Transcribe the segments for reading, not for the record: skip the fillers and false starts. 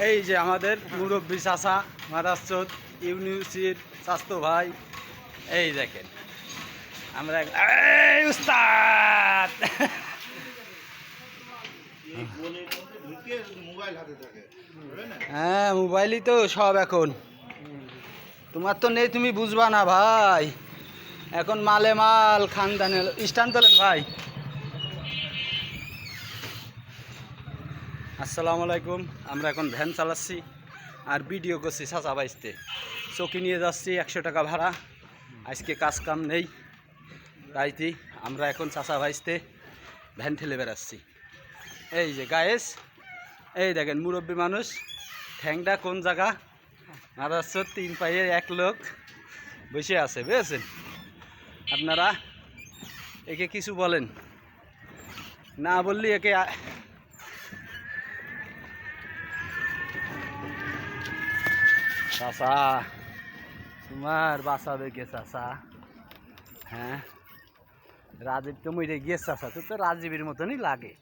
এই যে আমাদের মুরব্বী চাচা মাদারচোদ ইউনিভার্সিটির স্বাস্থ্য ভাই, এই দেখেন আমরা এই উস্তাদ হ্যাঁ মোবাইলই তো সব এখন। তোমার তো নেই, তুমি বুঝবা না ভাই। এখন মালে মাল খানদানে স্টান তোলেন ভাই। আসসালামু আলাইকুম। আমরা এখন ভ্যান চালাচ্ছি আর ভিডিও করছি চাচা বাইসতে। চকি নিয়ে যাচ্ছি 100 টাকা ভাড়া। আজকে কাজ কাম নেই, তাইতে আমরা এখন চাচা বাইসতে ভ্যান ঠেলে বেড়াচ্ছি। এই যে গায়েস, এই দেখেন মুরব্বী মানুষ, ঠ্যাংটা কোন জায়গা মারাচ্ছ, 3 পায়ে এক লোক বসে আছে, বুঝেছেন? আপনারা একে কিছু বলেন না, বললি একে চাচা তোমার বাঁচাবে কে চাচা? হ্যাঁ রাজীব তো মরে গিয়ে চাচা, তুই তো রাজীবের মতনই লাগে।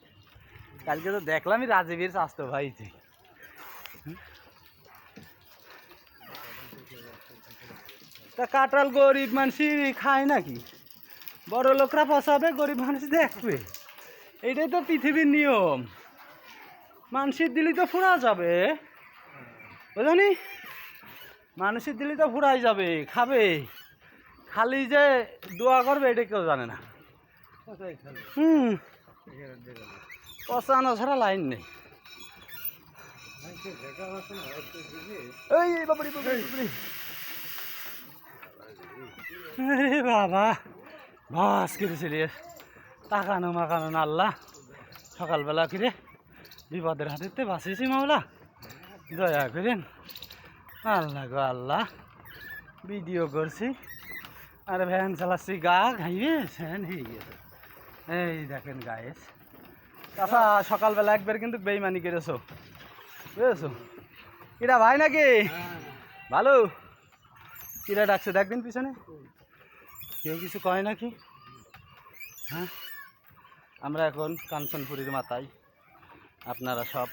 কালকে তো দেখলামই রাজীবের স্বাস্থ্য ভাই। তুই তা কাঁঠাল গরিব মানুষ খায় নাকি? বড় লোকরা পচাবে, গরিব মানুষ দেখবে। এইটাই তো পৃথিবীর নিয়ম। মানুষের দিলি তো ফুরা যাবে, বুঝলি? মানুষের দিলি তো ফুরাই যাবে, খাবে। খালি যে দোয়া করবে এটা কেউ জানে না। পচানো ছাড়া লাইন নেই। বাবা বাস কেটেছিল তাকানো মাকানো না আল্লাহ। সকালবেলা কিরে বিপদের হাতে বাঁচিয়েছি মাওলা, দয়া করেন আল্লাহ গো আল্লাহ। ভিডিও করছি আর ভ্যান চালাচ্ছি, গা ঘাইবে ফ্যান হয়ে গেছে। এই দেখেন গায়েস, আচ্ছা সকালবেলা একবার কিন্তু বেইমানি করেছো, বুঝেছো? কিরা ভাই নাকি? ভালো। কিরা ডাকছে দেখবেন পিছনে, কেউ কিছু কয় নাকি? হ্যাঁ আমরা এখন কাঞ্চনপুরীর মাথায়। আপনারা সব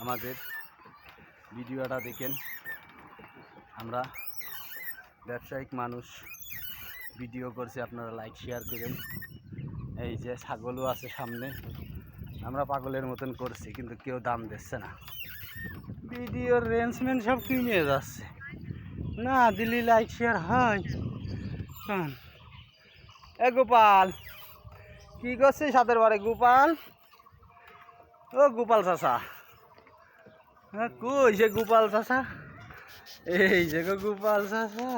আমাদের ভিডিওটা দেখেন। আমরা ব্যবসায়িক মানুষ, ভিডিও করছি, আপনারা লাইক শেয়ার করেন। এই যে ছাগলও আছে সামনে, আমরা পাগলের মতন করছি কিন্তু কেউ দাম দিচ্ছে না। ভিডিওর রেঞ্জমেন্ট সব কিনে যাচ্ছে, না দিলি লাইক শেয়ার হয়। এ গোপাল কি করছিস সাথের বারে? গোপাল, ও গোপাল চাচা, কই সে গোপাল চাচা? এই যে গোপাল চাচা।